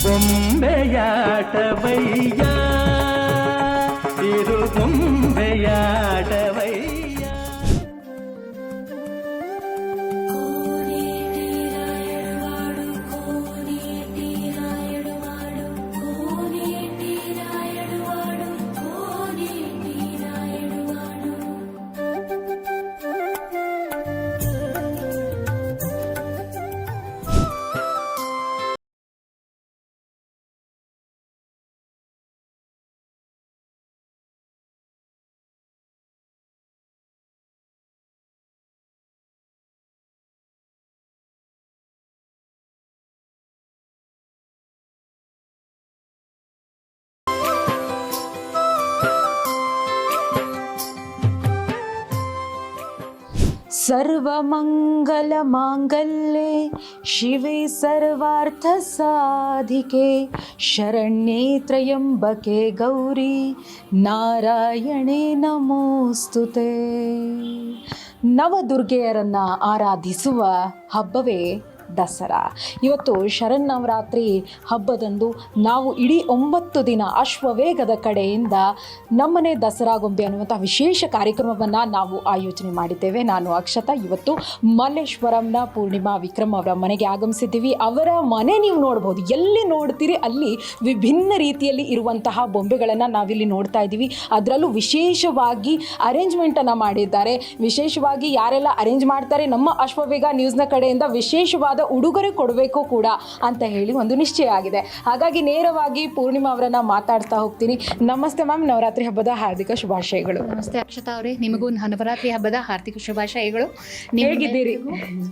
ಬೊಂಬೆಯಾಟವಯ್ಯ ಇರು ಬೊಂಬೆಯಾಟವಯ್ಯ. ಸರ್ವಮಂಗಲಮಾಂಗಲ್ಯೆ ಶಿವೆ ಸರ್ವಾರ್ಥಸಾಧಿಕೆ ಶರಣ್ಯೆ ತ್ರ್ಯಂಬಕೆ ಗೌರಿ ನಾರಾಯಣೇ ನಮೋಸ್ತುತೆ. ನವದುರ್ಗೆಯರನ್ನು ಆರಾಧಿಸುವ ಹಬ್ಬವೇ ದಸರಾ. ಇವತ್ತು ಶರನ್ನವರಾತ್ರಿ ಹಬ್ಬದಂದು ನಾವು ಇಡೀ 9 ದಿನ ಅಶ್ವವೇಗದ ಕಡೆಯಿಂದ ನಮ್ಮನೆ ದಸರಾ ಗೊಂಬೆ ಅನ್ನುವಂಥ ವಿಶೇಷ ಕಾರ್ಯಕ್ರಮವನ್ನು ನಾವು ಆಯೋಜನೆ ಮಾಡಿದ್ದೇವೆ. ನಾನು ಅಕ್ಷತಾ ಇವತ್ತು ಮಲ್ಲೇಶ್ವರಂನ ಪೂರ್ಣಿಮಾ ವಿಕ್ರಮ್ ಅವರ ಮನೆಗೆ ಆಗಮಿಸಿದ್ದೀವಿ. ಅವರ ಮನೆ ನೀವು ನೋಡ್ಬೋದು, ಎಲ್ಲಿ ನೋಡ್ತೀರಿ ಅಲ್ಲಿ ವಿಭಿನ್ನ ರೀತಿಯಲ್ಲಿ ಇರುವಂತಹ ಬೊಂಬೆಗಳನ್ನು ನಾವಿಲ್ಲಿ ನೋಡ್ತಾ ಇದ್ದೀವಿ. ಅದರಲ್ಲೂ ವಿಶೇಷವಾಗಿ ಅರೇಂಜ್ಮೆಂಟನ್ನು ಮಾಡಿದ್ದಾರೆ. ವಿಶೇಷವಾಗಿ ಯಾರೆಲ್ಲ ಅರೇಂಜ್ ಮಾಡ್ತಾರೆ ನಮ್ಮ ಅಶ್ವವೇಗ ನ್ಯೂಸ್ನ ಕಡೆಯಿಂದ ವಿಶೇಷವಾದ ಉಡುಗೊರೆ ಕೊಡಬೇಕು ಕೂಡ ಅಂತ ಹೇಳಿ ಒಂದು ನಿಶ್ಚಯ ಆಗಿದೆ. ಹಾಗಾಗಿ ನೇರವಾಗಿ ಪೂರ್ಣಿಮಾ ಅವರನ್ನ ಮಾತಾಡ್ತಾ ಹೋಗ್ತೀನಿ. ನಮಸ್ತೆ ಮ್ಯಾಮ್, ನವರಾತ್ರಿ ಹಬ್ಬದ ಹಾರ್ದಿಕ ಶುಭಾಶಯಗಳು. ನಮಸ್ತೆ ಅಕ್ಷತಾ ಅವರೇ, ನಿಮಗೂ ನವರಾತ್ರಿ ಹಬ್ಬದ ಹಾರ್ದಿಕ ಶುಭಾಶಯಗಳು. ಹೇಗಿದ್ದೀರಿ?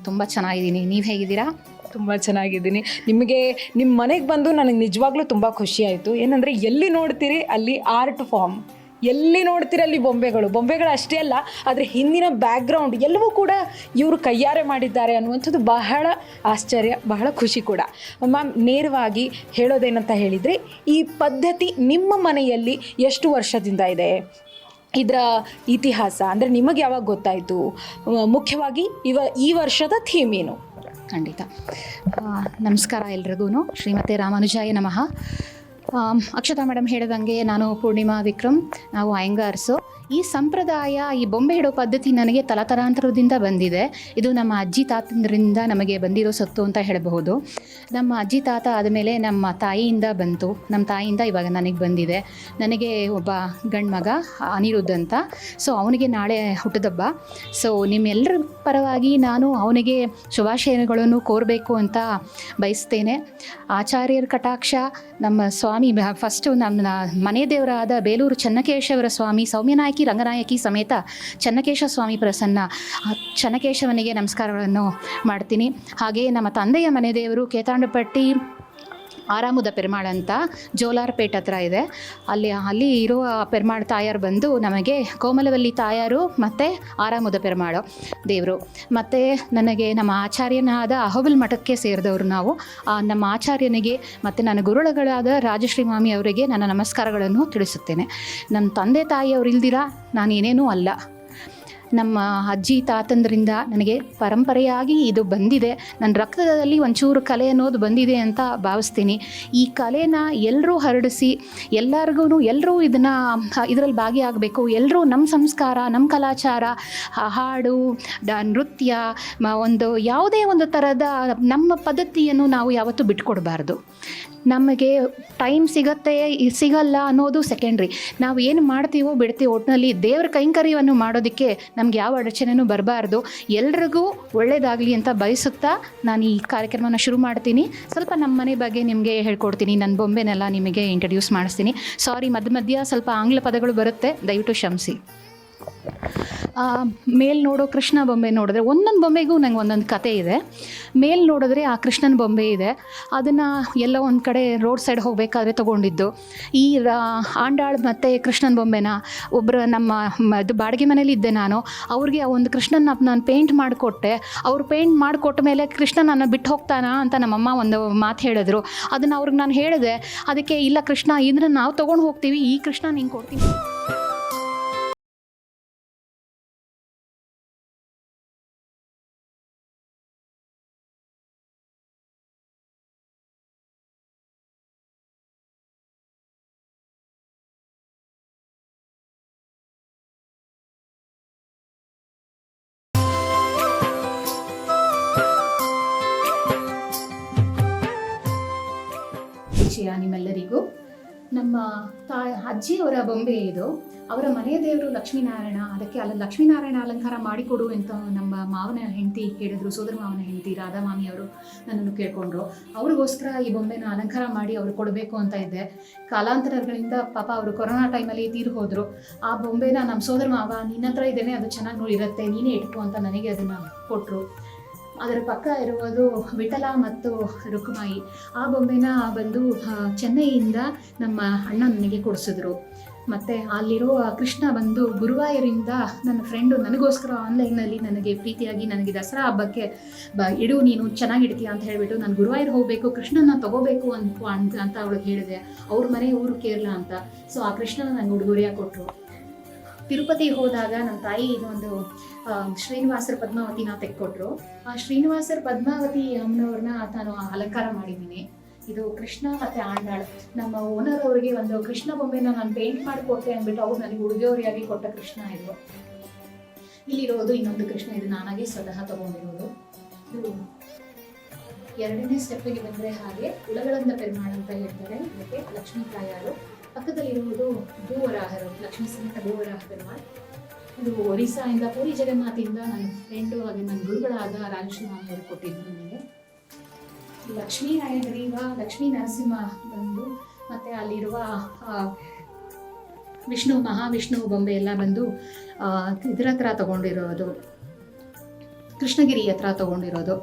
ತುಂಬ ಚೆನ್ನಾಗಿದ್ದೀನಿ, ನೀವು ಹೇಗಿದ್ದೀರಾ? ತುಂಬ ಚೆನ್ನಾಗಿದ್ದೀನಿ. ನಿಮ್ಮ ಮನೆಗೆ ಬಂದು ನನಗೆ ನಿಜವಾಗ್ಲೂ ತುಂಬ ಖುಷಿ ಆಯಿತು. ಏನಂದರೆ ಎಲ್ಲಿ ನೋಡ್ತೀರಿ ಅಲ್ಲಿ ಆರ್ಟ್ ಫಾರ್ಮ್, ಎಲ್ಲಿ ನೋಡ್ತೀರಿ ಅಲ್ಲಿ ಬೊಂಬೆಗಳು ಅಷ್ಟೇ ಅಲ್ಲ, ಆದರೆ ಹಿಂದಿನ ಬ್ಯಾಕ್ಗ್ರೌಂಡ್ ಎಲ್ಲವೂ ಕೂಡ ಇವರು ಕೈಯಾರೆ ಮಾಡಿದ್ದಾರೆ ಅನ್ನುವಂಥದ್ದು ಬಹಳ ಆಶ್ಚರ್ಯ, ಬಹಳ ಖುಷಿ ಕೂಡ. ಮ್ಯಾಮ್, ನೇರವಾಗಿ ಹೇಳೋದೇನಂತ ಹೇಳಿದರೆ, ಈ ಪದ್ಧತಿ ನಿಮ್ಮ ಮನೆಯಲ್ಲಿ ಎಷ್ಟು ವರ್ಷದಿಂದ ಇದೆ? ಇದರ ಇತಿಹಾಸ ಅಂದರೆ ನಿಮಗೆ ಯಾವಾಗ ಗೊತ್ತಾಯಿತು? ಮುಖ್ಯವಾಗಿ ಈ ವರ್ಷದ ಥೀಮ್ ಏನು? ಖಂಡಿತ. ನಮಸ್ಕಾರ ಎಲ್ರಿಗೂ. ಶ್ರೀಮತಿ ರಾಮಾನುಜಾಯ ನಮಃ. ಅಕ್ಷತಾ ಮೇಡಮ್ ಹೇಳಿದಂಗೆ ನಾನು ಪೂರ್ಣಿಮಾ ವಿಕ್ರಮ್, ನಾವು ಅಯ್ಯಂಗಾರ್ಸು. ಈ ಸಂಪ್ರದಾಯ, ಈ ಬೊಂಬೆ ಇಡೋ ಪದ್ಧತಿ ನನಗೆ ತಲತಲಾಂತರದಿಂದ ಬಂದಿದೆ. ಇದು ನಮ್ಮ ಅಜ್ಜಿ ತಾತಂದ್ರಿಂದ ನಮಗೆ ಬಂದಿರೋ ಸೊತ್ತು ಅಂತ ಹೇಳಬಹುದು. ನಮ್ಮ ಅಜ್ಜಿ ತಾತ ಆದಮೇಲೆ ನಮ್ಮ ತಾಯಿಯಿಂದ ಬಂತು, ನಮ್ಮ ತಾಯಿಯಿಂದ ಇವಾಗ ನನಗೆ ಬಂದಿದೆ. ನನಗೆ ಒಬ್ಬ ಗಂಡು ಮಗ ಅನಿರುದ್ಧ ಅಂತ. ಸೊ ಅವನಿಗೆ ನಾಳೆ ಹುಟ್ಟದಬ್ಬ. ಸೊ ನಿಮ್ಮೆಲ್ಲರ ಪರವಾಗಿ ನಾನು ಅವನಿಗೆ ಶುಭಾಶಯಗಳನ್ನು ಕೋರಬೇಕು ಅಂತ ಬಯಸ್ತೇನೆ. ಆಚಾರ್ಯರ ಕಟಾಕ್ಷ, ನಮ್ಮ ಸ್ವಾಮಿ ಫಸ್ಟು ನಮ್ಮ ಮನೆ ದೇವರಾದ ಬೇಲೂರು ಚೆನ್ನಕೇಶವರ ಸ್ವಾಮಿ, ಸೌಮ್ಯನಾಯಕಿ ರಂಗನಾಯಕಿ ಸಮೇತ ಚೆನ್ನಕೇಶ ಸ್ವಾಮಿ ಪ್ರಸನ್ನ, ಚೆನ್ನಕೇಶವನಿಗೆ ನಮಸ್ಕಾರಗಳನ್ನು ಮಾಡ್ತೀನಿ. ಹಾಗೆಯೇ ನಮ್ಮ ತಂದೆಯ ಮನೆ ದೇವರು ಕೇತಾಂಡಪಟ್ಟಿ ಆರಾಮುದ ಪೆರ್ಮಾಳ್ ಅಂತ ಜೋಲಾರ್ಪೇಟ್ ಹತ್ರ ಇದೆ. ಅಲ್ಲಿ ಇರುವ ಪೆರ್ಮಾಳ್ ತಾಯಾರು ಬಂದು ನಮಗೆ ಕೋಮಲವಲ್ಲಿ ತಾಯಾರು ಮತ್ತು ಆರಾಮುದ ಪೆರ್ಮಾಳು ದೇವರು. ಮತ್ತು ನನಗೆ ನಮ್ಮ ಆಚಾರ್ಯನಾದ ಅಹೋಬಿಲ್ ಮಠಕ್ಕೆ ಸೇರಿದವರು ನಾವು. ನಮ್ಮ ಆಚಾರ್ಯನಿಗೆ ಮತ್ತು ನನ್ನ ಗುರುಗಳಾದ ರಾಜಶ್ರೀ ಮಾಮಿ ಅವರಿಗೆ ನನ್ನ ನಮಸ್ಕಾರಗಳನ್ನು ತಿಳಿಸುತ್ತೇನೆ. ನಮ್ಮ ತಂದೆ ತಾಯಿಯವರು ಇಲ್ದಿರ ನಾನು ಏನೇನೂ ಅಲ್ಲ. ನಮ್ಮ ಅಜ್ಜಿ ತಾತಂದ್ರಿಂದ ನನಗೆ ಪರಂಪರೆಯಾಗಿ ಇದು ಬಂದಿದೆ. ನನ್ನ ರಕ್ತದಲ್ಲಿ ಒಂಚೂರು ಕಲೆ ಅನ್ನೋದು ಬಂದಿದೆ ಅಂತ ಭಾವಿಸ್ತೀನಿ. ಈ ಕಲೆನ ಎಲ್ಲರೂ ಹರಡಿಸಿ ಎಲ್ಲರೂ ಇದರಲ್ಲಿ ಭಾಗಿಯಾಗಬೇಕು. ಎಲ್ಲರೂ ನಮ್ಮ ಸಂಸ್ಕಾರ, ನಮ್ಮ ಕಲಾಚಾರ, ಹಾಡು, ನೃತ್ಯ, ಯಾವುದೇ ಒಂದು ಥರದ ನಮ್ಮ ಪದ್ಧತಿಯನ್ನು ನಾವು ಯಾವತ್ತೂ ಬಿಟ್ಕೊಡ್ಬಾರ್ದು. ನಮಗೆ ಟೈಮ್ ಸಿಗಲ್ಲ ಅನ್ನೋದು ಸೆಕೆಂಡ್ರಿ. ನಾವು ಏನು ಮಾಡ್ತೀವೋ ಬಿಡ್ತೀವೋ, ಒಟ್ಟಿನಲ್ಲಿ ದೇವರ ಕೈಂಕರ್ಯವನ್ನು ಮಾಡೋದಕ್ಕೆ ನಮ್ಗೆ ಯಾವ ಅಡಚಣೆನೂ ಬರಬಾರ್ದು. ಎಲ್ರಿಗೂ ಒಳ್ಳೆಯದಾಗಲಿ ಅಂತ ಬಯಸುತ್ತಾ ನಾನು ಈ ಕಾರ್ಯಕ್ರಮನ ಶುರು ಮಾಡ್ತೀನಿ. ಸ್ವಲ್ಪ ನಮ್ಮ ಮನೆ ಬಗ್ಗೆ ನಿಮಗೆ ಹೇಳ್ಕೊಡ್ತೀನಿ, ನನ್ನ ಬೊಂಬೆನೆಲ್ಲ ನಿಮಗೆ ಇಂಟ್ರಡ್ಯೂಸ್ ಮಾಡಿಸ್ತೀನಿ. ಸಾರಿ, ಮಧ್ಯ ಸ್ವಲ್ಪ ಆಂಗ್ಲ ಪದಗಳು ಬರುತ್ತೆ, ದಯವಿಟ್ಟು ಕ್ಷಮಿಸಿ. ಮೇಲ್ ನೋಡೋ ಕೃಷ್ಣ ಬೊಂಬೆ ನೋಡಿದ್ರೆ, ಒಂದೊಂದು ಬೊಂಬೆಗೂ ನಂಗೆ ಒಂದೊಂದು ಕತೆ ಇದೆ. ಮೇಲ್ ನೋಡಿದ್ರೆ ಆ ಕೃಷ್ಣನ ಬೊಂಬೆ ಇದೆ, ಅದನ್ನು ಎಲ್ಲೋ ಒಂದು ಕಡೆ ರೋಡ್ ಸೈಡ್ ಹೋಗಬೇಕಾದ್ರೆ ತೊಗೊಂಡಿದ್ದು. ಈ ಆಂಡಾಳ್ ಮತ್ತು ಕೃಷ್ಣನ ಬೊಂಬೆನ ಇದು ಬಾಡಿಗೆ ಮನೇಲಿ ಇದ್ದೆ ನಾನು. ಅವ್ರಿಗೆ ಆ ಒಂದು ಕೃಷ್ಣನ ನಾನು ಪೇಂಟ್ ಮಾಡಿಕೊಟ್ಟೆ. ಅವರು ಪೇಂಟ್ ಮಾಡಿಕೊಟ್ಟ ಮೇಲೆ ಕೃಷ್ಣ ನನ್ನ ಬಿಟ್ಟು ಹೋಗ್ತಾನಾ ಅಂತ ನಮ್ಮಮ್ಮ ಒಂದು ಮಾತು ಹೇಳಿದ್ರು. ಅದನ್ನು ಅವ್ರಿಗೆ ನಾನು ಹೇಳಿದೆ. ಅದಕ್ಕೆ ಇಲ್ಲ ಕೃಷ್ಣ, ಇದನ್ನು ನಾವು ತೊಗೊಂಡು ಹೋಗ್ತೀವಿ, ಈ ಕೃಷ್ಣ ನಿಂಗೆ ಕೊಡ್ತೀನಿ. ಪರಿಚಯ ನಿಮ್ಮೆಲ್ಲರಿಗೂ. ನಮ್ಮ ಅಜ್ಜಿಯವರ ಬೊಂಬೆ ಇದು. ಅವರ ಮನೆಯ ದೇವರು ಲಕ್ಷ್ಮೀನಾರಾಯಣ. ಅದಕ್ಕೆ ಲಕ್ಷ್ಮೀನಾರಾಯಣ ಅಲಂಕಾರ ಮಾಡಿಕೊಡು ಅಂತ ನಮ್ಮ ಮಾವನ ಹೆಂಡತಿ ಕೇಳಿದ್ರು. ಸೋದರ ಮಾವನ ಹೆಂಡತಿ ರಾಧಾ ಮಾಮಿ ಅವರು ನನ್ನನ್ನು ಕೇಳ್ಕೊಂಡ್ರು. ಅವ್ರಿಗೋಸ್ಕರ ಈ ಬೊಂಬೆನ ಅಲಂಕಾರ ಮಾಡಿ ಅವ್ರು ಕೊಡಬೇಕು ಅಂತ ಇದ್ದೆ. ಕಾಲಾಂತರಗಳಿಂದ ಪಾಪ ಅವರು ಕೊರೋನಾ ಟೈಮಲ್ಲಿ ತೀರು ಹೋದರು. ಆ ಬೊಂಬೆನ ನಮ್ಮ ಸೋದರ ಮಾವ ನಿನ್ನ ಹತ್ರ ಇದ್ದೇನೆ, ಅದು ಚೆನ್ನಾಗಿ ಇರುತ್ತೆ, ನೀನೇ ಇಟ್ಕೊ ಅಂತ ನನಗೆ ಅದನ್ನು ಕೊಟ್ಟರು. ಅದರ ಪಕ್ಕ ಇರುವುದು ವಿಠಲ ಮತ್ತು ರುಕ್ಮಾಯಿ. ಆ ಬೊಂಬೆನ ಬಂದು ಚೆನ್ನೈಯಿಂದ ನಮ್ಮ ಅಣ್ಣ ನನಗೆ ಕೊಡಿಸಿದ್ರು. ಮತ್ತು ಅಲ್ಲಿರುವ ಕೃಷ್ಣ ಬಂದು ಗುರುವಾಯೂರಿಂದ ನನ್ನ ಫ್ರೆಂಡು ನನಗೋಸ್ಕರ ಆನ್ಲೈನಲ್ಲಿ ನನಗೆ ಪ್ರೀತಿಯಾಗಿ ನನಗೆ ದಸರಾ ಹಬ್ಬಕ್ಕೆ ಇಡು ನೀನು ಚೆನ್ನಾಗಿಡ್ತೀಯ ಅಂತ ಹೇಳಿಬಿಟ್ಟು ನಾನು ಗುರುವಾಯೂರು ಹೋಗಬೇಕು, ಕೃಷ್ಣನ ತೊಗೋಬೇಕು ಅಂತ ಅವಳಿಗೆ ಹೇಳಿದೆ. ಅವ್ರ ಮನೆ ಊರು ಕೇರಳ ಅಂತ. ಸೊ ಆ ಕೃಷ್ಣನ ನನಗೆ ಉಡುಗೊರೆಯಾಗಿ ಕೊಟ್ಟರು. ತಿರುಪತಿ ಹೋದಾಗ ನನ್ನ ತಾಯಿ ಇದೊಂದು ಶ್ರೀನಿವಾಸರ ಪದ್ಮಾವತಿನ ತೆಕ್ಕೊಟ್ರು. ಆ ಶ್ರೀನಿವಾಸರ ಪದ್ಮಾವತಿ ಅಮ್ಮನವ್ರನ್ನ ನಾನು ಅಲಂಕಾರ ಮಾಡಿದ್ದೀನಿ. ಇದು ಕೃಷ್ಣ ಮತ್ತು ಆಂಡಾಳು. ನಮ್ಮ ಓನರ್ ಅವರಿಗೆ ಒಂದು ಕೃಷ್ಣ ಬೊಂಬೆನ ನಾನು ಪೇಂಟ್ ಮಾಡಿಕೊಟ್ಟೆ ಅಂದ್ಬಿಟ್ಟು ಅವ್ರು ನನಗೆ ಉಡುಗೊರೆಯಾಗಿ ಕೊಟ್ಟ ಕೃಷ್ಣ ಇದು. ಇಲ್ಲಿರೋದು ಇನ್ನೊಂದು ಕೃಷ್ಣ, ಇದು ನಾನಾಗೆ ಸ್ವತಃ ತಗೊಂಡಿರೋದು. ಇದು 2ನೇ ಸ್ಟೆಪ್ಪಿಗೆ ಬಂದರೆ ಹಾಗೆ ಉಲಗಳಂದ ಪೆರುಮಾಳ್ ಅಂತ ಹೇಳ್ತಾರೆ. ಇದಕ್ಕೆ ಲಕ್ಷ್ಮೀ ತಾಯಾರು. ಪಕ್ಕದಲ್ಲಿರುವುದು ಭೂವರಾಹರು, ಲಕ್ಷ್ಮೀ ಸಮೇತ ಭೂವರಾಹ ಪೆರುಮಾಳ್. ಇದು ಒರಿಸ್ಸಾಯಿಂದ ಪೂರಿ ಜಗನ್ನಾಥಿಂದ ನನ್ನ ಫ್ರೆಂಡು ಹಾಗೆ ನನ್ನ ಗುರುಗಳಾದ ರಾಜಶ್ರೀ ಮಾಮಿ ಅವರು ಕೊಟ್ಟಿದ್ದು ನನಗೆ. ಲಕ್ಷ್ಮೀ ನಾಯಕರೀವ ಲಕ್ಷ್ಮೀ ನರಸಿಂಹ ಬಂದು ಮತ್ತು ಅಲ್ಲಿರುವ ಮಹಾವಿಷ್ಣು ಬೊಂಬೆ ಎಲ್ಲ ಬಂದು ಇದರ ಹತ್ರ ತಗೊಂಡಿರೋದು, ಕೃಷ್ಣಗಿರಿ ಹತ್ರ ತಗೊಂಡಿರೋದು.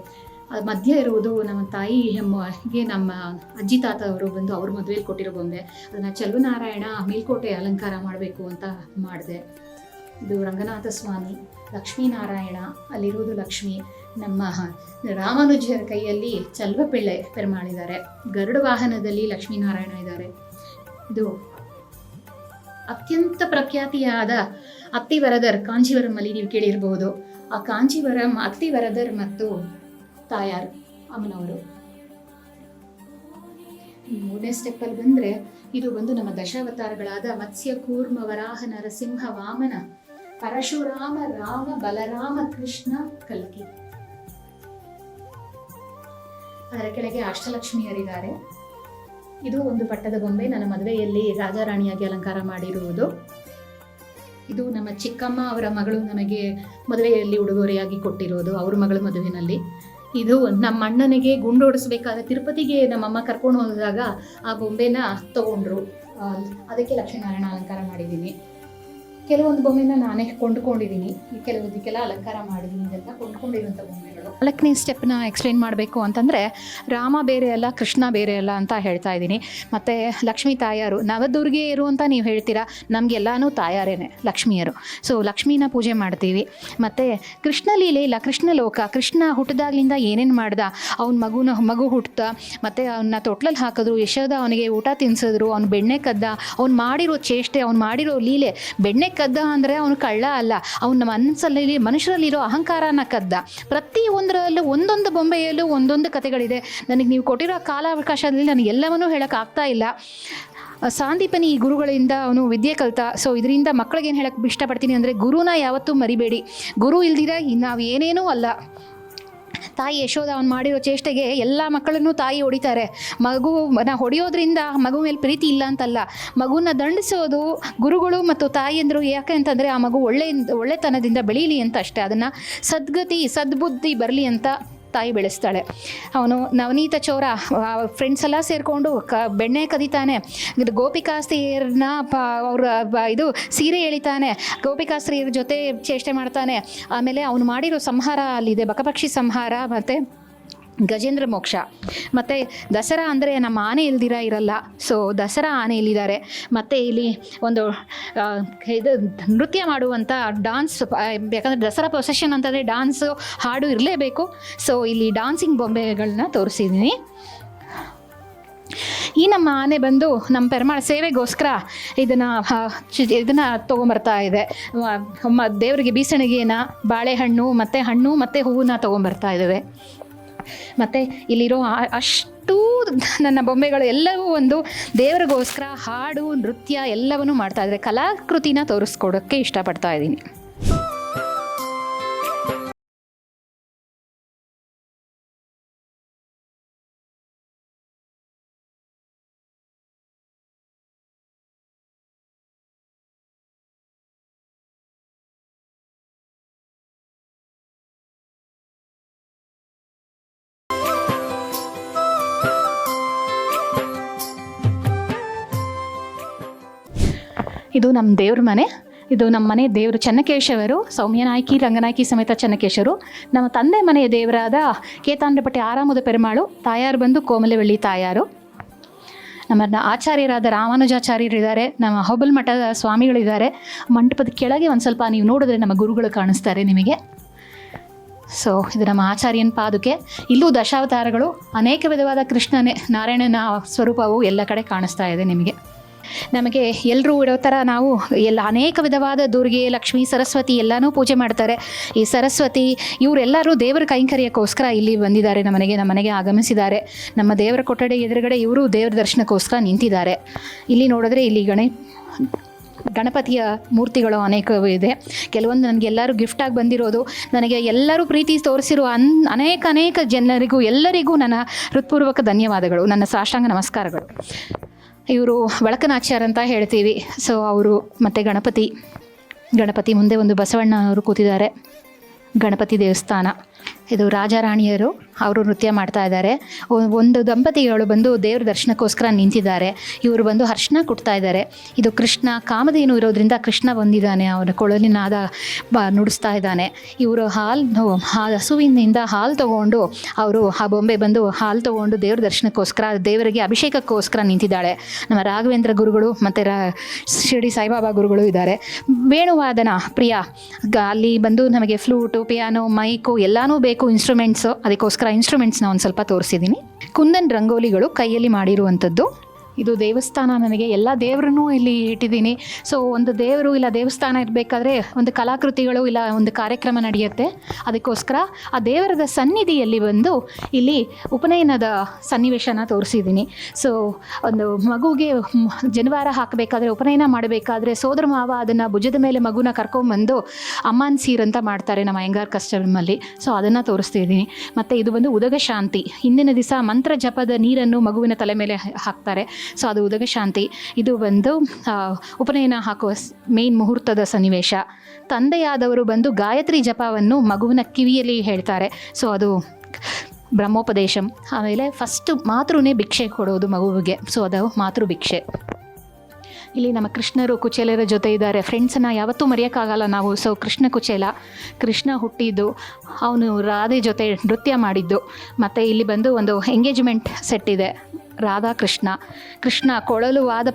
ಮಧ್ಯ ಇರುವುದು ನಮ್ಮ ತಾಯಿ ಹೆಮ್ಮಗೆ ನಮ್ಮ ಅಜ್ಜಿ ತಾತ ಅವರು ಬಂದು ಅವ್ರ ಮದುವೆಯಲ್ಲಿ ಕೊಟ್ಟಿರೋ ಬೊಂಬೆ. ಅದನ್ನು ಚೆಲುವನಾರಾಯಣ ಮೇಲ್ಕೋಟೆ ಅಲಂಕಾರ ಮಾಡಬೇಕು ಅಂತ ಮಾಡಿದೆ. ಇದು ರಂಗನಾಥ ಸ್ವಾಮಿ, ಲಕ್ಷ್ಮೀನಾರಾಯಣ, ಅಲ್ಲಿರುವುದು ಲಕ್ಷ್ಮಿ. ನಮ್ಮ ರಾಮಾನುಜರ ಕೈಯಲ್ಲಿ ಚಲ್ವಪಿಳ್ಳೆ ಪೆರುಮಾಳಿದ್ದಾರೆ. ಗರುಡ ವಾಹನದಲ್ಲಿ ಲಕ್ಷ್ಮೀನಾರಾಯಣ ಇದ್ದಾರೆ. ಇದು ಅತ್ಯಂತ ಪ್ರಖ್ಯಾತಿಯಾದ ಅತ್ತಿವರದರ್ ಕಾಂಚೀವರಮಲ್ಲಿ ನೀವು ಕೇಳಿರ್ಬೋದು. ಆ ಕಾಂಚೀವರಂ ಅತ್ತಿವರದರ್ ಮತ್ತು ತಾಯಾರು ಅಮ್ಮನವರು. 3ನೇ ಸ್ಟೆಪ್ಪಲ್ಲಿ ಬಂದರೆ ಇದು ಬಂದು ನಮ್ಮ ದಶಾವತಾರಗಳಾದ ಮತ್ಸ್ಯ, ಕೂರ್ಮ, ವರಾಹ, ನರಸಿಂಹ, ವಾಮನ, ಪರಶುರಾಮ, ರಾಮ, ಬಲರಾಮ, ಕೃಷ್ಣ, ಕಲ್ಕಿ. ಅದರ ಕೆಳಗೆ ಅಷ್ಟಲಕ್ಷ್ಮಿಯರಿದ್ದಾರೆ. ಇದು ಒಂದು ಪಟ್ಟದ ಬೊಂಬೆ, ನನ್ನ ಮದುವೆಯಲ್ಲಿ ರಾಜಾರಾಣಿಯಾಗಿ ಅಲಂಕಾರ ಮಾಡಿರುವುದು. ಇದು ನಮ್ಮ ಚಿಕ್ಕಮ್ಮ ಅವರ ಮಗಳು ನಮಗೆ ಮದುವೆಯಲ್ಲಿ ಉಡುಗೊರೆಯಾಗಿ ಕೊಟ್ಟಿರೋದು, ಅವ್ರ ಮಗಳ ಮದುವೆಯಲ್ಲಿ. ಇದು ನಮ್ಮ ಅಣ್ಣನಿಗೆ ಗುಂಡು ಹೊಡಿಸ್ಬೇಕಾದ್ರೆ ತಿರುಪತಿಗೆ ನಮ್ಮಮ್ಮ ಕರ್ಕೊಂಡು ಹೋದಾಗ ಆ ಬೊಂಬೆನ ತಗೊಂಡ್ರು. ಅದಕ್ಕೆ ಲಕ್ಷ್ಮೀನಾರಾಯಣ ಅಲಂಕಾರ ಮಾಡಿದ್ದೀನಿ. ಕೆಲವೊಂದು ಬೊಂಬೆನ ನಾನೇ ಕೊಂಡ್ಕೊಂಡಿದ್ದೀನಿ, ಕೆಲವೊಂದಕ್ಕೆಲ್ಲ ಅಲಂಕಾರ ಮಾಡಿದ್ದೀನಿ. ಇದೆಲ್ಲ ಕೊಂಡ್ಕೊಂಡಿರುವಂಥ ಬೊಂಬೆಗಳು. 4ನೇ ಸ್ಟೆಪ್ನ ಎಕ್ಸ್ಪ್ಲೇನ್ ಮಾಡಬೇಕು ಅಂತಂದರೆ ರಾಮ ಬೇರೆ ಅಲ್ಲ, ಕೃಷ್ಣ ಬೇರೆ ಅಲ್ಲ ಅಂತ ಹೇಳ್ತಾ ಇದ್ದೀನಿ. ಮತ್ತು ಲಕ್ಷ್ಮೀ ತಾಯಾರು, ನವದುರ್ಗೆಯರು ಅಂತ ನೀವು ಹೇಳ್ತೀರಾ, ನಮಗೆಲ್ಲನೂ ತಾಯಾರೇನೆ ಲಕ್ಷ್ಮಿಯರು. ಸೊ ಲಕ್ಷ್ಮೀನ ಪೂಜೆ ಮಾಡ್ತೀವಿ. ಮತ್ತು ಕೃಷ್ಣ ಲೀಲೆ ಇಲ್ಲ, ಕೃಷ್ಣ ಲೋಕ. ಕೃಷ್ಣ ಹುಟ್ಟಿದಾಗ್ಲಿಂದ ಏನೇನು ಮಾಡ್ದ, ಅವ್ನ ಮಗು ಹುಟ್ತಾ, ಮತ್ತು ಅವನ್ನ ತೊಟ್ಲಲ್ಲಿ ಹಾಕಿದ್ರು, ಯಶೋದ ಅವನಿಗೆ ಊಟ ತಿನ್ಸಿದ್ರು, ಅವ್ನು ಬೆಣ್ಣೆ ಕದ್ದ, ಅವ್ನು ಮಾಡಿರೋ ಚೇಷ್ಟೆ, ಅವ್ನು ಮಾಡಿರೋ ಲೀಲೆ. ಬೆಣ್ಣೆ ಕದ್ದ ಅಂದರೆ ಅವನು ಕಳ್ಳ ಅಲ್ಲ, ಅವನ ಮನಸ್ಸಲ್ಲಿ ಮನುಷ್ಯರಲ್ಲಿರೋ ಅಹಂಕಾರನ ಕದ್ದ. ಪ್ರತಿ ಒಂದರಲ್ಲೂ ಒಂದೊಂದು ಬೊಂಬೆಯಲ್ಲೂ ಒಂದೊಂದು ಕಥೆಗಳಿದೆ. ನನಗೆ ನೀವು ಕೊಟ್ಟಿರೋ ಕಾಲಾವಕಾಶದಲ್ಲಿ ನನಗೆ ಎಲ್ಲವನ್ನೂ ಹೇಳೋಕ್ಕಾಗ್ತಾ ಇಲ್ಲ. ಸಾಂದೀಪನಿ ಗುರುಗಳಿಂದ ಅವನು ವಿದ್ಯೆ ಕಲಿತ. ಸೊ ಇದರಿಂದ ಮಕ್ಕಳಿಗೆ ಏನು ಹೇಳಕ್ಕೆ ಇಷ್ಟಪಡ್ತೀನಿ ಅಂದರೆ, ಗುರುನ ಯಾವತ್ತೂ ಮರಿಬೇಡಿ. ಗುರು ಇಲ್ದಿರ ನಾವು ಏನೇನೂ ಅಲ್ಲ. ತಾಯಿ ಯಶೋದ ಅವ್ನು ಮಾಡಿರೋ ಚೇಷ್ಟೆಗೆ ಎಲ್ಲ ಮಕ್ಕಳನ್ನು ತಾಯಿ ಹೊಡಿತಾರೆ. ಮಗುನ ಹೊಡೆಯೋದ್ರಿಂದ ಮಗು ಮೇಲೆ ಪ್ರೀತಿ ಇಲ್ಲ ಅಂತಲ್ಲ, ಮಗುನ ದಂಡಿಸೋದು ಗುರುಗಳು ಮತ್ತು ತಾಯಿಯಂದರು. ಯಾಕೆ ಅಂತಂದರೆ ಆ ಮಗು ಒಳ್ಳೆತನದಿಂದ ಬೆಳೀಲಿ ಅಂತ ಅಷ್ಟೇ. ಅದನ್ನು ಸದ್ಬುದ್ಧಿ ಬರಲಿ ಅಂತ ತಾಯಿ ಬೆಳೆಸ್ತಾಳೆ. ಅವನು ನವನೀತ ಚೋರ ಫ್ರೆಂಡ್ಸ್ ಎಲ್ಲ ಸೇರಿಕೊಂಡು ಬೆಣ್ಣೆ ಕದೀತಾನೆ. ಗೋಪಿಕಾಸ್ತ್ರೀಯರನ್ನ ಇದು ಸೀರೆ ಎಳಿತಾನೆ, ಗೋಪಿಕಾಸ್ತ್ರೀಯರ ಜೊತೆ ಚೇಷ್ಟೆ ಮಾಡ್ತಾನೆ. ಆಮೇಲೆ ಅವನು ಮಾಡಿರೋ ಸಂಹಾರ ಅಲ್ಲಿದೆ, ಬಕಪಕ್ಷಿ ಸಂಹಾರ ಮತ್ತು ಗಜೇಂದ್ರ ಮೋಕ್ಷ. ಮತ್ತು ದಸರಾ ಅಂದರೆ ನಮ್ಮ ಆನೆ ಇಲ್ದಿರ ಇರಲ್ಲ. ಸೊ ದಸರಾ ಆನೆ ಇಲ್ಲಿದ್ದಾರೆ. ಮತ್ತು ಇಲ್ಲಿ ಒಂದು ಇದು ನೃತ್ಯ ಮಾಡುವಂಥ ಡಾನ್ಸ್, ಯಾಕಂದರೆ ದಸರಾ ಪ್ರೊಸೆಷನ್ ಅಂತಂದರೆ ಡ್ಯಾನ್ಸು ಹಾಡು ಇರಲೇಬೇಕು. ಸೊ ಇಲ್ಲಿ ಡಾನ್ಸಿಂಗ್ ಬೊಂಬೆಗಳನ್ನ ತೋರಿಸಿದ್ದೀನಿ. ಈ ನಮ್ಮ ಆನೆ ಬಂದು ನಮ್ಮ ಪೆರುಮಾಳ ಸೇವೆಗೋಸ್ಕರ ಇದನ್ನು ತೊಗೊಂಬರ್ತಾ ಇದೆ. ದೇವರಿಗೆ ಬೀಸಣಿಗೆನ, ಬಾಳೆಹಣ್ಣು ಮತ್ತು ಹೂವನ್ನ ತೊಗೊಂಬರ್ತಾ ಇದ್ದೇವೆ. ಮತ್ತು ಇಲ್ಲಿರೋ ಅಷ್ಟು ನನ್ನ ಬೊಂಬೆಗಳು ಎಲ್ಲವೂ ಒಂದು ದೇವರಿಗೋಸ್ಕರ ಹಾಡು, ನೃತ್ಯ ಎಲ್ಲವನ್ನೂ ಮಾಡ್ತಾಯಿದ್ದಾರೆ. ಕಲಾಕೃತಿನ ತೋರಿಸ್ಕೊಡೋಕ್ಕೆ ಇಷ್ಟಪಡ್ತಾ ಇದ್ದೀನಿ. ಇದು ನಮ್ಮ ದೇವ್ರ ಮನೆ. ಇದು ನಮ್ಮ ಮನೆ ದೇವರು ಚೆನ್ನಕೇಶವರು, ಸೌಮ್ಯನಾಯಕಿ ರಂಗನಾಯಕಿ ಸಮೇತ ಚೆನ್ನಕೇಶವರು. ನಮ್ಮ ತಂದೆ ಮನೆಯ ದೇವರಾದ ಕೇತಾಂಡ್ರಪಟ್ಟಿ ಆರಾಮದ ಪೆರುಮಾಳು, ತಾಯಾರು ಬಂದು ಕೋಮಲವಳ್ಳಿ ತಾಯಾರು. ನಮ್ಮ ಆಚಾರ್ಯರಾದ ರಾಮಾನುಜಾಚಾರ್ಯರಿದ್ದಾರೆ, ನಮ್ಮ ಹೊಬಲ್ ಮಠದ ಸ್ವಾಮಿಗಳಿದ್ದಾರೆ. ಮಂಟಪದ ಕೆಳಗೆ ಒಂದು ಸ್ವಲ್ಪ ನೀವು ನೋಡಿದ್ರೆ ನಮ್ಮ ಗುರುಗಳು ಕಾಣಿಸ್ತಾರೆ ನಿಮಗೆ. ಸೊ ಇದು ನಮ್ಮ ಆಚಾರ್ಯನ ಪಾದುಕೆ. ಇಲ್ಲೂ ದಶಾವತಾರಗಳು, ಅನೇಕ ವಿಧವಾದ ಕೃಷ್ಣನೇ ನಾರಾಯಣನ ಸ್ವರೂಪವು ಎಲ್ಲ ಕಡೆ ಕಾಣಿಸ್ತಾ ಇದೆ ನಿಮಗೆ. ನಮಗೆ ಎಲ್ಲರೂ ಇರೋ ಥರ ನಾವು ಅನೇಕ ವಿಧವಾದ ದುರ್ಗೆ, ಲಕ್ಷ್ಮೀ, ಸರಸ್ವತಿ ಎಲ್ಲನೂ ಪೂಜೆ ಮಾಡ್ತಾರೆ. ಈ ಸರಸ್ವತಿ ಇವರೆಲ್ಲರೂ ದೇವರ ಕೈಂಕರ್ಯಕ್ಕೋಸ್ಕರ ಇಲ್ಲಿ ಬಂದಿದ್ದಾರೆ, ನಮ್ಮ ಮನೆಗೆ ಆಗಮಿಸಿದ್ದಾರೆ. ನಮ್ಮ ದೇವರ ಕೊಠಡಿ ಎದುರುಗಡೆ ಇವರು ದೇವರ ದರ್ಶನಕ್ಕೋಸ್ಕರ ನಿಂತಿದ್ದಾರೆ. ಇಲ್ಲಿ ನೋಡಿದ್ರೆ ಇಲ್ಲಿ ಗಣಪತಿಯ ಮೂರ್ತಿಗಳು ಅನೇಕವೂ ಇದೆ. ಕೆಲವೊಂದು ನನಗೆ ಎಲ್ಲರೂ ಗಿಫ್ಟಾಗಿ ಬಂದಿರೋದು, ನನಗೆ ಎಲ್ಲರೂ ಪ್ರೀತಿ ತೋರಿಸಿರುವ ಅನೇಕ ಜನರಿಗೂ ಎಲ್ಲರಿಗೂ ನನ್ನ ಹೃತ್ಪೂರ್ವಕ ಧನ್ಯವಾದಗಳು, ನನ್ನ ಸಾಷ್ಟಾಂಗ ನಮಸ್ಕಾರಗಳು. ಇವರು ಬಳಕನಾಚಾರ್ಯ ಅಂತ ಹೇಳ್ತೀವಿ. ಸೊ ಅವರು ಮತ್ತು ಗಣಪತಿ ಮುಂದೆ ಒಂದು ಬಸವಣ್ಣನವರು ಕೂತಿದ್ದಾರೆ. ಗಣಪತಿ ದೇವಸ್ಥಾನ ಇದು. ರಾಜಾರಾಣಿಯರು ಅವರು ನೃತ್ಯ ಮಾಡ್ತಾ ಇದ್ದಾರೆ. ಒಂದು ದಂಪತಿಗಳು ಬಂದು ದೇವ್ರ ದರ್ಶನಕ್ಕೋಸ್ಕರ ನಿಂತಿದ್ದಾರೆ. ಇವರು ಬಂದು ಅರ್ಶಿನ ಕೊಡ್ತಾ ಇದ್ದಾರೆ. ಇದು ಕೃಷ್ಣ ಕಾಮಧೇನು ಇರೋದ್ರಿಂದ ಕೃಷ್ಣ ಬಂದಿದ್ದಾನೆ, ಅವನ ಕೊಳಲಿನಾದ ನುಡಿಸ್ತಾ ಇದ್ದಾನೆ. ಇವರು ಹಸುವಿನಿಂದ ಹಾಲು ತೊಗೊಂಡು ಅವರು ಆ ಬೊಂಬೆ ಬಂದು ಹಾಲು ತೊಗೊಂಡು ದೇವ್ರ ದರ್ಶನಕ್ಕೋಸ್ಕರ ದೇವರಿಗೆ ಅಭಿಷೇಕಕ್ಕೋಸ್ಕರ ನಿಂತಿದ್ದಾಳೆ. ನಮ್ಮ ರಾಘವೇಂದ್ರ ಗುರುಗಳು ಮತ್ತು ಶಿರಡಿ ಸಾಯಿಬಾಬಾ ಗುರುಗಳು ಇದ್ದಾರೆ. ವೇಣುವಾದನ ಪ್ರಿಯ, ಅಲ್ಲಿ ಬಂದು ನಮಗೆ ಫ್ಲೂಟು, ಪಿಯಾನೋ, ಮೈಕು ಎಲ್ಲನೂ ಬೇಕು, ಇನ್ಸ್ಟ್ರೂಮೆಂಟ್ಸು. ಅದಕ್ಕೋಸ್ಕರ ಇನ್ಸ್ಟ್ರೂಮೆಂಟ್ಸ್ನ ಒಂದು ಸ್ವಲ್ಪ ತೋರಿಸಿದ್ದೀನಿ. ಕುಂದನ್ ರಂಗೋಲಿಗಳು ಕೈಯಲ್ಲಿ ಮಾಡಿರುವಂಥದ್ದು. ಇದು ದೇವಸ್ಥಾನ. ನನಗೆ ಎಲ್ಲ ದೇವರನ್ನೂ ಇಲ್ಲಿ ಇಟ್ಟಿದ್ದೀನಿ. ಸೊ ಒಂದು ದೇವರು ಇಲ್ಲ ದೇವಸ್ಥಾನ ಇರಬೇಕಾದ್ರೆ ಒಂದು ಕಲಾಕೃತಿಗಳು ಇಲ್ಲ ಒಂದು ಕಾರ್ಯಕ್ರಮ ನಡೆಯುತ್ತೆ. ಅದಕ್ಕೋಸ್ಕರ ಆ ದೇವರದ ಸನ್ನಿಧಿಯಲ್ಲಿ ಬಂದು ಇಲ್ಲಿ ಉಪನಯನದ ಸನ್ನಿವೇಶನ ತೋರಿಸಿದ್ದೀನಿ. ಸೊ ಒಂದು ಮಗುಗೆ ಜನಿವಾರ ಹಾಕಬೇಕಾದ್ರೆ, ಉಪನಯನ ಮಾಡಬೇಕಾದ್ರೆ ಸೋದರ ಮಾವ ಅದನ್ನು ಭುಜದ ಮೇಲೆ ಮಗುನ ಕರ್ಕೊಂಬಂದು ಅಮ್ಮನ ಸೀರ್ ಅಂತ ಮಾಡ್ತಾರೆ ನಮ್ಮ ಅಯ್ಯಂಗಾರ್ ಕಸ್ಟಮಲ್ಲಿ. ಸೊ ಅದನ್ನು ತೋರಿಸ್ತಿದ್ದೀನಿ. ಮತ್ತು ಇದು ಬಂದು ಉದಗ ಶಾಂತಿ. ಹಿಂದಿನ ದಿವಸ ಮಂತ್ರ ಜಪದ ನೀರನ್ನು ಮಗುವಿನ ತಲೆ ಮೇಲೆ ಹಾಕ್ತಾರೆ. ಸೊ ಅದು ಉದಗ ಶಾಂತಿ. ಇದು ಬಂದು ಉಪನಯನ ಹಾಕುವ ಮೇನ್ ಮುಹೂರ್ತದ ಸನ್ನಿವೇಶ. ತಂದೆಯಾದವರು ಬಂದು ಗಾಯತ್ರಿ ಜಪವನ್ನು ಮಗುವಿನ ಕಿವಿಯಲ್ಲಿ ಹೇಳ್ತಾರೆ. ಸೊ ಅದು ಬ್ರಹ್ಮೋಪದೇಶಂ. ಆಮೇಲೆ ಫಸ್ಟ್ ಮಾತೃನೇ ಭಿಕ್ಷೆ ಕೊಡೋದು ಮಗುವಿಗೆ. ಸೊ ಅದು ಮಾತೃ ಭಿಕ್ಷೆ. ಇಲ್ಲಿ ನಮ್ಮ ಕೃಷ್ಣರು ಕುಚೇಲರ ಜೊತೆ ಇದ್ದಾರೆ. ಫ್ರೆಂಡ್ಸನ್ನು ಯಾವತ್ತೂ ಮರೆಯೋಕ್ಕಾಗಲ್ಲ ನಾವು. ಸೊ ಕೃಷ್ಣ ಕುಚೇಲ, ಕೃಷ್ಣ ಹುಟ್ಟಿದ್ದು, ಅವನು ರಾಧೆ ಜೊತೆ ನೃತ್ಯ ಮಾಡಿದ್ದು. ಮತ್ತು ಇಲ್ಲಿ ಬಂದು ಒಂದು ಎಂಗೇಜ್ಮೆಂಟ್ ಸೆಟ್ ಇದೆ. ಕೃಷ್ಣ ಕೊಳಲುನಾದ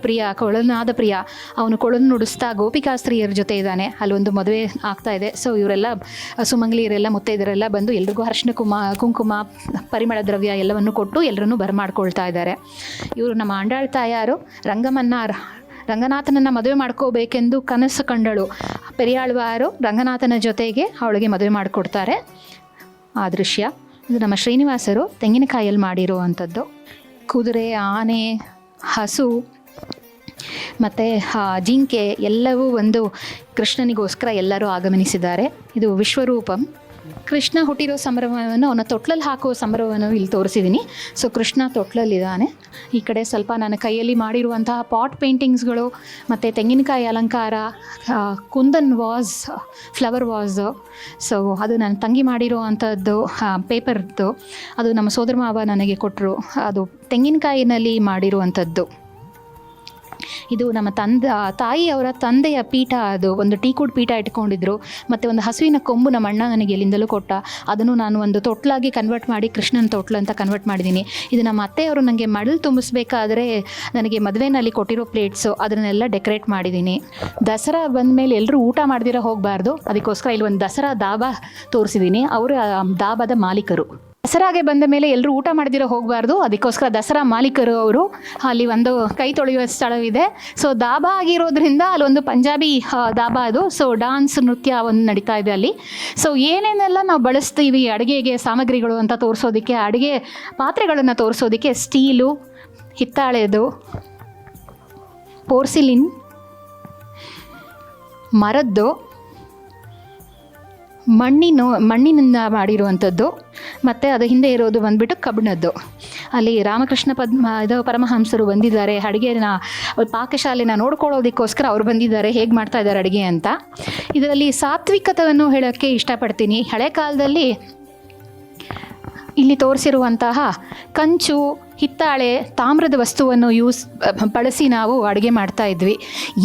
ಪ್ರಿಯ, ಅವನು ಕೊಳಲು ನುಡಿಸ್ತಾ ಗೋಪಿಕಾಸ್ತ್ರೀಯರ ಜೊತೆ ಇದ್ದಾನೆ. ಅಲ್ಲೊಂದು ಮದುವೆ ಆಗ್ತಾ ಇದೆ. ಸೊ ಇವರೆಲ್ಲ ಸುಮಂಗಲಿಯರೆಲ್ಲ ಮುತ್ತೈದರೆಲ್ಲ ಬಂದು ಎಲ್ರಿಗೂ ಅರಿಶಿನ ಕುಂಕುಮ ಪರಿಮಳ ದ್ರವ್ಯ ಎಲ್ಲವನ್ನು ಕೊಟ್ಟು ಎಲ್ಲರನ್ನೂ ಬರಮಾಡ್ಕೊಳ್ತಾ ಇದ್ದಾರೆ. ಇವರು ನಮ್ಮ ಆಂಡಾಳ್ ತಾಯಾರು ರಂಗನಾಥನನ್ನು ಮದುವೆ ಮಾಡ್ಕೋಬೇಕೆಂದು ಕನಸು ಕಂಡಳು. ಪೆರಿಯಾಳ್ವಾರು ರಂಗನಾಥನ ಜೊತೆಗೆ ಅವಳಿಗೆ ಮದುವೆ ಮಾಡಿಕೊಡ್ತಾರೆ. ಆ ದೃಶ್ಯ ಇದು. ನಮ್ಮ ಶ್ರೀನಿವಾಸರು ತೆಂಗಿನಕಾಯಲ್ಲಿ ಮಾಡಿರುವಂಥದ್ದು. ಕುದುರೆ, ಆನೆ, ಹಸು ಮತ್ತು ಜಿಂಕೆ ಎಲ್ಲವೂ ಒಂದು ಕೃಷ್ಣನಿಗೋಸ್ಕರ ಎಲ್ಲರೂ ಆಗಮನಿಸಿದ್ದಾರೆ. ಇದು ವಿಶ್ವರೂಪಂ. ಕೃಷ್ಣ ಹುಟ್ಟಿರೋ ಸಂಭ್ರಮವನ್ನು, ಅವನ ತೊಟ್ಲಲ್ಲಿ ಹಾಕೋ ಸಂಭ್ರಮವನ್ನು ಇಲ್ಲಿ ತೋರಿಸಿದ್ದೀನಿ. ಸೊ ಕೃಷ್ಣ ತೊಟ್ಲಲ್ಲಿದ್ದಾನೆ. ಈ ಕಡೆ ಸ್ವಲ್ಪ ನನ್ನ ಕೈಯಲ್ಲಿ ಮಾಡಿರುವಂತಹ ಪಾಟ್ ಪೇಂಟಿಂಗ್ಸ್ಗಳು ಮತ್ತು ತೆಂಗಿನಕಾಯಿ ಅಲಂಕಾರ, kundan was, flower Vasu. So ಅದು ನನ್ನ ತಂಗಿ ಮಾಡಿರೋ ಅಂಥದ್ದು ಪೇಪರ್ದು. ಅದು ನಮ್ಮ ಸೋದರ ಮಾವ ನನಗೆ ಕೊಟ್ಟರು. ಅದು ತೆಂಗಿನಕಾಯಿನಲ್ಲಿ ಮಾಡಿರುವಂಥದ್ದು. ಇದು ನಮ್ಮ ತಾಯಿಯವರ ತಂದೆಯ ಪೀಠ. ಅದು ಒಂದು ಟೀಕೂಡ್ ಪೀಠ ಇಟ್ಕೊಂಡಿದ್ರು. ಮತ್ತು ಒಂದು ಹಸುವಿನ ಕೊಂಬು ನಮ್ಮ ಅಣ್ಣ ನನಗೆ ಎಲ್ಲಿಂದಲೂ ಕೊಟ್ಟ. ಅದನ್ನು ನಾನು ಒಂದು ತೊಟ್ಲಾಗಿ ಕನ್ವರ್ಟ್ ಮಾಡಿ ಕೃಷ್ಣನ ತೊಟ್ಲು ಅಂತ ಕನ್ವರ್ಟ್ ಮಾಡಿದ್ದೀನಿ. ಇದು ನಮ್ಮ ಅತ್ತೆಯವರು ನನಗೆ ಮಡಲು ತುಂಬಿಸ್ಬೇಕಾದ್ರೆ ನನಗೆ ಮದುವೆನಲ್ಲಿ ಕೊಟ್ಟಿರೋ ಪ್ಲೇಟ್ಸು, ಅದನ್ನೆಲ್ಲ ಡೆಕೋರೇಟ್ ಮಾಡಿದ್ದೀನಿ. ದಸರಾ ಬಂದಮೇಲೆ ಎಲ್ಲರೂ ಊಟ ಮಾಡ್ದಿರ ಹೋಗಬಾರ್ದು. ಅದಕ್ಕೋಸ್ಕರ ಇಲ್ಲಿ ಒಂದು ದಸರಾ ದಾಬಾ ತೋರಿಸಿದ್ದೀನಿ. ಅವರು ದಾಬಾದ ಮಾಲೀಕರು. ದಸರಾಗೆ ಬಂದ ಮೇಲೆ ಎಲ್ಲರೂ ಊಟ ಮಾಡ್ದಿರೋ ಹೋಗಬಾರ್ದು. ಅದಕ್ಕೋಸ್ಕರ ದಸರಾ ಮಾಲೀಕರು ಅವರು. ಅಲ್ಲಿ ಒಂದು ಕೈ ತೊಳೆಯುವ ಸ್ಥಳವಿದೆ. ಸೊ ದಾಬಾ ಆಗಿರೋದ್ರಿಂದ ಅಲ್ಲೊಂದು ಪಂಜಾಬಿ ದಾಬಾ ಅದು. ಸೊ ಡಾನ್ಸ್, ನೃತ್ಯ ಒಂದು ನಡೀತಾ ಇದೆ ಅಲ್ಲಿ. ಸೊ ಏನೇನೆಲ್ಲ ನಾವು ಬಳಸ್ತೀವಿ ಅಡುಗೆಗೆ ಸಾಮಗ್ರಿಗಳು ಅಂತ ತೋರಿಸೋದಕ್ಕೆ, ಅಡುಗೆ ಪಾತ್ರೆಗಳನ್ನು ತೋರಿಸೋದಕ್ಕೆ ಸ್ಟೀಲು, ಹಿತ್ತಾಳೆದು, ಪೋರ್ಸಿಲಿನ್, ಮರದ್ದು, ಮಣ್ಣಿನಿಂದ ಮಾಡಿರುವಂಥದ್ದು. ಮತ್ತು ಅದು ಹಿಂದೆ ಇರೋದು ಬಂದುಬಿಟ್ಟು ಕಬ್ಬಿಣದ್ದು. ಅಲ್ಲಿ ರಾಮಕೃಷ್ಣ ಪರಮಹಂಸರು ಬಂದಿದ್ದಾರೆ. ಅಡುಗೆನ ಪಾಕಶಾಲೆನ ನೋಡ್ಕೊಳ್ಳೋದಕ್ಕೋಸ್ಕರ ಅವ್ರು ಬಂದಿದ್ದಾರೆ, ಹೇಗೆ ಮಾಡ್ತಾ ಇದ್ದಾರೆ ಅಡುಗೆ ಅಂತ. ಇದರಲ್ಲಿ ಸಾತ್ವಿಕತೆಯನ್ನು ಹೇಳೋಕ್ಕೆ ಇಷ್ಟಪಡ್ತೀನಿ. ಹಳೆ ಕಾಲದಲ್ಲಿ ಇಲ್ಲಿ ತೋರಿಸಿರುವಂತಹ ಕಂಚು, ಹಿತ್ತಾಳೆ, ತಾಮ್ರದ ವಸ್ತುವನ್ನು ಬಳಸಿ ನಾವು ಅಡುಗೆ ಮಾಡ್ತಾ ಇದ್ವಿ.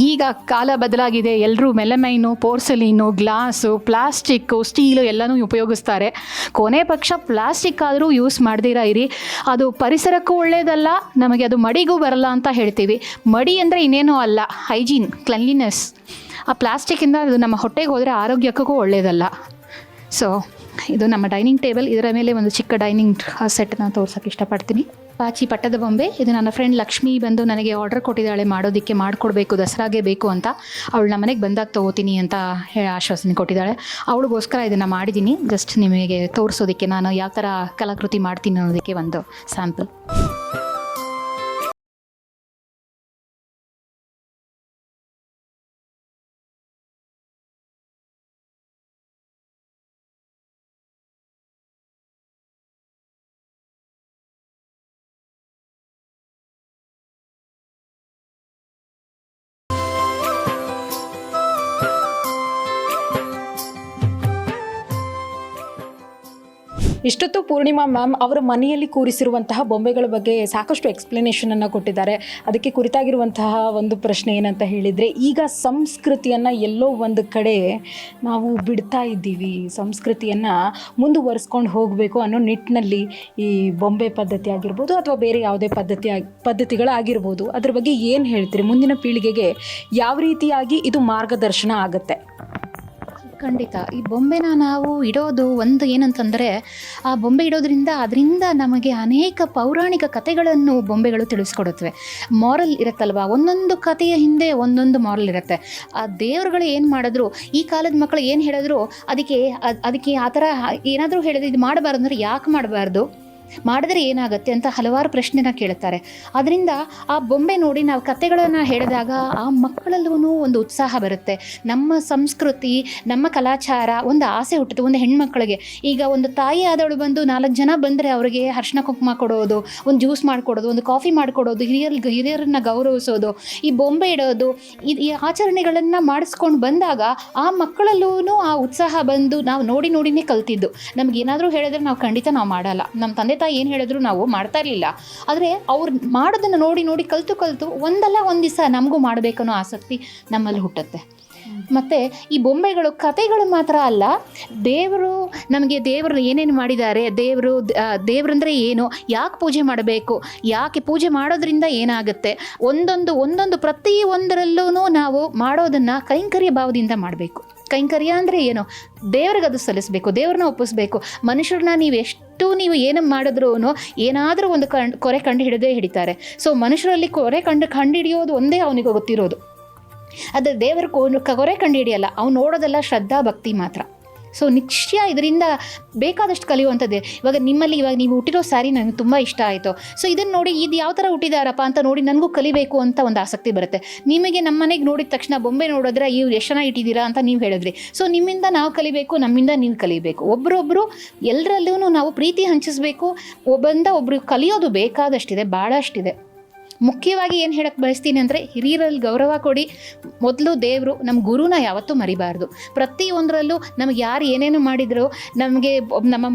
ಈಗ ಕಾಲ ಬದಲಾಗಿದೆ. ಎಲ್ಲರೂ ಮೆಲಮೈನು, ಪೋರ್ಸಲೀನು, ಗ್ಲಾಸು, ಪ್ಲಾಸ್ಟಿಕ್ಕು, ಸ್ಟೀಲು ಎಲ್ಲನೂ ಉಪಯೋಗಿಸ್ತಾರೆ. ಕೊನೆ ಪಕ್ಷ ಪ್ಲಾಸ್ಟಿಕ್ ಆದರೂ ಯೂಸ್ ಮಾಡದಿರ ಇರಿ. ಅದು ಪರಿಸರಕ್ಕೂ ಒಳ್ಳೆಯದಲ್ಲ, ನಮಗೆ ಅದು ಮಡಿಗೂ ಬರಲ್ಲ ಅಂತ ಹೇಳ್ತೀವಿ. ಮಡಿ ಅಂದರೆ ಇನ್ನೇನೂ ಅಲ್ಲ, ಹೈಜೀನ್, ಕ್ಲೆನ್ಲಿನೆಸ್. ಆ ಪ್ಲಾಸ್ಟಿಕ್ಕಿಂದ ಅದು ನಮ್ಮ ಹೊಟ್ಟೆಗೆ ಹೋದರೆ ಆರೋಗ್ಯಕ್ಕೂ ಒಳ್ಳೆಯದಲ್ಲ. ಸೊ ಇದು ನಮ್ಮ ಡೈನಿಂಗ್ ಟೇಬಲ್. ಇದರ ಮೇಲೆ ಒಂದು ಚಿಕ್ಕ ಡೈನಿಂಗ್ ಸೆಟ್ನ ತೋರ್ಸೋಕ್ಕೆ ಇಷ್ಟಪಡ್ತೀನಿ. ಪಾಚಿ ಪಟ್ಟದ ಬೊಂಬೆ. ಇದು ನನ್ನ ಫ್ರೆಂಡ್ ಲಕ್ಷ್ಮಿ ಬಂದು ನನಗೆ ಆರ್ಡರ್ ಕೊಟ್ಟಿದ್ದಾಳೆ, ಮಾಡೋದಕ್ಕೆ ಮಾಡಿಕೊಡ್ಬೇಕು, ದಸರಾಗೆ ಬೇಕು ಅಂತ. ಅವಳು ನಮ್ಮ ಮನೆಗೆ ಬಂದಾಗ ತೊಗೋತೀನಿ ಅಂತ ಆಶ್ವಾಸನೆ ಕೊಟ್ಟಿದ್ದಾಳೆ. ಅವಳಿಗೋಸ್ಕರ ಇದನ್ನು ಮಾಡಿದ್ದೀನಿ, ಜಸ್ಟ್ ನಿಮಗೆ ತೋರಿಸೋದಕ್ಕೆ, ನಾನು ಯಾವ ಥರ ಕಲಾಕೃತಿ ಮಾಡ್ತೀನಿ ಅನ್ನೋದಕ್ಕೆ ಒಂದು ಸ್ಯಾಂಪಲ್. ಇಷ್ಟೊತ್ತು ಪೂರ್ಣಿಮಾ ಮ್ಯಾಮ್ ಅವರ ಮನೆಯಲ್ಲಿ ಕೂರಿಸಿರುವಂತಹ ಬೊಂಬೆಗಳ ಬಗ್ಗೆ ಸಾಕಷ್ಟು ಎಕ್ಸ್ಪ್ಲನೇಷನನ್ನು ಕೊಟ್ಟಿದ್ದಾರೆ. ಅದಕ್ಕೆ ಕುರಿತಾಗಿರುವಂತಹ ಒಂದು ಪ್ರಶ್ನೆ ಏನಂತ ಹೇಳಿದರೆ, ಈಗ ಸಂಸ್ಕೃತಿಯನ್ನು ಎಲ್ಲೋ ಒಂದು ಕಡೆ ನಾವು ಬಿಡ್ತಾ ಇದ್ದೀವಿ, ಸಂಸ್ಕೃತಿಯನ್ನು ಮುಂದುವರಿಸ್ಕೊಂಡು ಹೋಗಬೇಕು ಅನ್ನೋ ನಿಟ್ಟಿನಲ್ಲಿ ಈ ಬೊಂಬೆ ಪದ್ಧತಿ ಆಗಿರ್ಬೋದು ಅಥವಾ ಬೇರೆ ಯಾವುದೇ ಪದ್ಧತಿಗಳಾಗಿರ್ಬೋದು, ಅದ್ರ ಬಗ್ಗೆ ಏನು ಹೇಳ್ತೀರಿ? ಮುಂದಿನ ಪೀಳಿಗೆಗೆ ಯಾವ ರೀತಿಯಾಗಿ ಇದು ಮಾರ್ಗದರ್ಶನ ಆಗುತ್ತೆ? ಖಂಡಿತ. ಈ ಬೊಂಬೆನ ನಾವು ಇಡೋದು ಒಂದು ಏನಂತಂದರೆ, ಆ ಬೊಂಬೆ ಇಡೋದ್ರಿಂದ ಅದರಿಂದ ನಮಗೆ ಅನೇಕ ಪೌರಾಣಿಕ ಕಥೆಗಳನ್ನು ಬೊಂಬೆಗಳು ತಿಳಿಸ್ಕೊಡುತ್ತವೆ. ಮಾರಲ್ ಇರುತ್ತಲ್ವ, ಒಂದೊಂದು ಕಥೆಯ ಹಿಂದೆ ಒಂದೊಂದು ಮಾರಲ್ ಇರುತ್ತೆ. ಆ ದೇವರುಗಳು ಏನು ಮಾಡಿದ್ರು, ಈ ಕಾಲದ ಮಕ್ಕಳು ಏನು ಹೇಳಿದ್ರು, ಅದಕ್ಕೆ ಆ ಥರ ಏನಾದರೂ ಹೇಳಿದ್ರೆ ಇದು ಮಾಡಬಾರ್ದು ಅಂದರೆ ಯಾಕೆ ಮಾಡಬಾರ್ದು, ಮಾಡಿದ್ರೆ ಏನಾಗುತ್ತೆ ಅಂತ ಹಲವಾರು ಪ್ರಶ್ನೆನ ಕೇಳುತ್ತಾರೆ. ಅದರಿಂದ ಆ ಬೊಂಬೆ ನೋಡಿ ನಾವು ಕಥೆಗಳನ್ನು ಹೇಳಿದಾಗ ಆ ಮಕ್ಕಳಲ್ಲೂ ಒಂದು ಉತ್ಸಾಹ ಬರುತ್ತೆ. ನಮ್ಮ ಸಂಸ್ಕೃತಿ, ನಮ್ಮ ಕಲಾಚಾರ, ಒಂದು ಆಸೆ ಹುಟ್ಟುತ್ತೆ ಒಂದು ಹೆಣ್ಮಕ್ಳಿಗೆ. ಈಗ ಒಂದು ತಾಯಿ ಆದವಳು ಬಂದು 4 ಜನ ಬಂದರೆ ಅವರಿಗೆ ಅರಿಶಿನ ಕುಂಕುಮ ಕೊಡೋದು, ಒಂದು ಜ್ಯೂಸ್ ಮಾಡಿಕೊಡೋದು, ಒಂದು ಕಾಫಿ ಮಾಡಿಕೊಡೋದು, ಹಿರಿಯರನ್ನ ಗೌರವಿಸೋದು, ಈ ಬೊಂಬೆ ಇಡೋದು, ಈ ಆಚರಣೆಗಳನ್ನು ಮಾಡಿಸ್ಕೊಂಡು ಬಂದಾಗ ಆ ಮಕ್ಕಳಲ್ಲೂ ಆ ಉತ್ಸಾಹ ಬಂದು ನಾವು ನೋಡಿನೇ ಕಲ್ತಿದ್ದು. ನಮಗೇನಾದರೂ ಹೇಳಿದ್ರೆ ನಾವು ಖಂಡಿತ ನಾವು ಮಾಡಲ್ಲ. ನಮ್ಮ ತಂದೆ ತಾಯಿ ಏನು ಹೇಳಿದ್ರು ನಾವು ಮಾಡ್ತಾ ಇರಲಿಲ್ಲ. ಆದರೆ ಅವ್ರು ಮಾಡೋದನ್ನು ನೋಡಿ ಕಲ್ತು ಒಂದಲ್ಲ ಒಂದು ದಿವಸ ನಮಗೂ ಮಾಡಬೇಕನ್ನೋ ಆಸಕ್ತಿ ನಮ್ಮಲ್ಲಿ ಹುಟ್ಟುತ್ತೆ. ಮತ್ತು ಈ ಬೊಂಬೆಗಳು ಕಥೆಗಳು ಮಾತ್ರ ಅಲ್ಲ, ದೇವರು ಏನೇನು ಮಾಡಿದ್ದಾರೆ, ದೇವರಂದರೆ ಏನು, ಯಾಕೆ ಪೂಜೆ ಮಾಡಬೇಕು, ಯಾಕೆ ಪೂಜೆ ಮಾಡೋದ್ರಿಂದ ಏನಾಗುತ್ತೆ, ಒಂದೊಂದು ಪ್ರತಿಯೊಂದರಲ್ಲೂ ನಾವು ಮಾಡೋದನ್ನು ಕೈಂಕರ್ಯ ಭಾವದಿಂದ ಮಾಡಬೇಕು. ಕೈಂಕರ್ಯ ಅಂದರೆ ಏನು, ದೇವ್ರಿಗೆ ಅದು ಸಲ್ಲಿಸಬೇಕು, ದೇವ್ರನ್ನ ಒಪ್ಪಿಸ್ಬೇಕು. ಮನುಷ್ಯರನ್ನ ನೀವು ಏನು ಮಾಡಿದ್ರೂ ಏನಾದರೂ ಒಂದು ಕೊರೆ ಕಂಡು ಹಿಡಿತಾರೆ. ಸೊ ಮನುಷ್ಯರಲ್ಲಿ ಕೊರೆ ಕಂಡು ಹಿಡಿಯೋದು ಒಂದೇ ಅವನಿಗೆ ಗೊತ್ತಿರೋದು. ಆದರೆ ದೇವರ ಕೊರೆ ಕಂಡು ಹಿಡಿಯಲ್ಲ, ಅವ್ನು ನೋಡೋದೆಲ್ಲ ಶ್ರದ್ಧಾ ಭಕ್ತಿ ಮಾತ್ರ. ಸೊ ನಿಶ್ಚಯ ಇದರಿಂದ ಬೇಕಾದಷ್ಟು ಕಲಿಯುವಂಥದ್ದೇ. ಇವಾಗ ನೀವು ಹುಟ್ಟಿರೋ ಸ್ಯಾರಿ ನನಗೆ ತುಂಬ ಇಷ್ಟ ಆಯಿತು. ಸೊ ಇದನ್ನು ನೋಡಿ ಇದು ಯಾವ ಥರ ಹುಟ್ಟಿದಾರಪ್ಪ ಅಂತ ನೋಡಿ ನನಗೂ ಕಲಿಬೇಕು ಅಂತ ಒಂದು ಆಸಕ್ತಿ ಬರುತ್ತೆ. ನಿಮಗೆ ನಮ್ಮ ಮನೆಗೆ ನೋಡಿದ ತಕ್ಷಣ ಬೊಂಬೆ ನೋಡಿದ್ರೆ ಇವ್ರು ಎಷ್ಟು ಚೆನ್ನಾಗಿ ಇಟ್ಟಿದ್ದೀರಾ ಅಂತ ನೀವು ಹೇಳಿದ್ರಿ. ಸೊ ನಿಮ್ಮಿಂದ ನಾವು ಕಲಿಬೇಕು, ನಮ್ಮಿಂದ ನೀವು ಕಲಿಬೇಕು. ಒಬ್ಬರೊಬ್ಬರು ಎಲ್ಲರಲ್ಲೂ ನಾವು ಪ್ರೀತಿ ಹಂಚಿಸ್ಬೇಕು. ಒಬ್ಬರು ಕಲಿಯೋದು ಬೇಕಾದಷ್ಟಿದೆ, ಭಾಳಷ್ಟಿದೆ. ಮುಖ್ಯವಾಗಿ ಏನು ಹೇಳಕ್ಕೆ ಬಯಸ್ತೀನಿ ಅಂದರೆ, ಹಿರಿಯರಲ್ಲಿ ಗೌರವ ಕೊಡಿ. ಮೊದಲು ದೇವರು, ನಮ್ಮ ಗುರುನ ಯಾವತ್ತೂ ಮರಿಬಾರ್ದು. ಪ್ರತಿಯೊಂದರಲ್ಲೂ ನಮಗೆ ಯಾರು ಏನೇನು ಮಾಡಿದ್ರು, ನಮಗೆ ನಮ್ಮ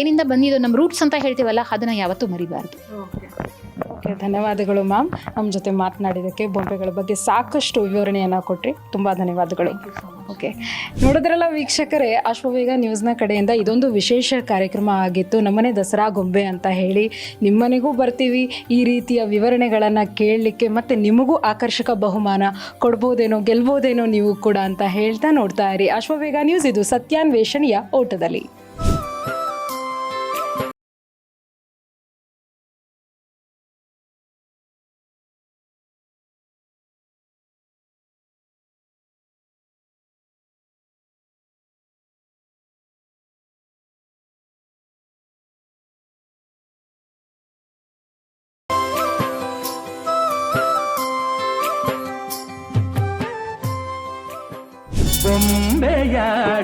ಏನಿಂದ ಬಂದಿದ್ದೋ, ನಮ್ಮ ರೂಟ್ಸ್ ಅಂತ ಹೇಳ್ತೀವಲ್ಲ, ಅದನ್ನು ಯಾವತ್ತೂ ಮರಿಬಾರ್ದು. ಓಕೆ, ಧನ್ಯವಾದಗಳು ಮ್ಯಾಮ್. ನಮ್ಮ ಜೊತೆ ಮಾತನಾಡಿದ್ದಕ್ಕೆ, ಬೊಂಬೆಗಳ ಬಗ್ಗೆ ಸಾಕಷ್ಟು ವಿವರಣೆಯನ್ನು ಕೊಟ್ಟರಿ. ತುಂಬ ಧನ್ಯವಾದಗಳು. ಓಕೆ, ನೋಡಿದ್ರಲ್ಲ ವೀಕ್ಷಕರೇ, ಅಶ್ವವೇಗ ನ್ಯೂಸ್ನ ಕಡೆಯಿಂದ ಇದೊಂದು ವಿಶೇಷ ಕಾರ್ಯಕ್ರಮ ಆಗಿತ್ತು. ನಮ್ಮನೆ ದಸರಾ ಗೊಂಬೆ ಅಂತ ಹೇಳಿ ನಿಮ್ಮನೆಗೂ ಬರ್ತೀವಿ ಈ ರೀತಿಯ ವಿವರಣೆಗಳನ್ನು ಕೇಳಲಿಕ್ಕೆ, ಮತ್ತು ನಿಮಗೂ ಆಕರ್ಷಕ ಬಹುಮಾನ ಕೊಡ್ಬೋದೇನೋ, ಗೆಲ್ಬೋದೇನೋ ನೀವು ಕೂಡ ಅಂತ ಹೇಳ್ತಾ ನೋಡ್ತಾ ಇರಿ ಅಶ್ವವೇಗ ನ್ಯೂಸ್. ಇದು ಸತ್ಯಾನ್ವೇಷಣೆಯ ಓಟದಲ್ಲಿ. ಬೊಂಬೆಯಾಟವಯ್ಯ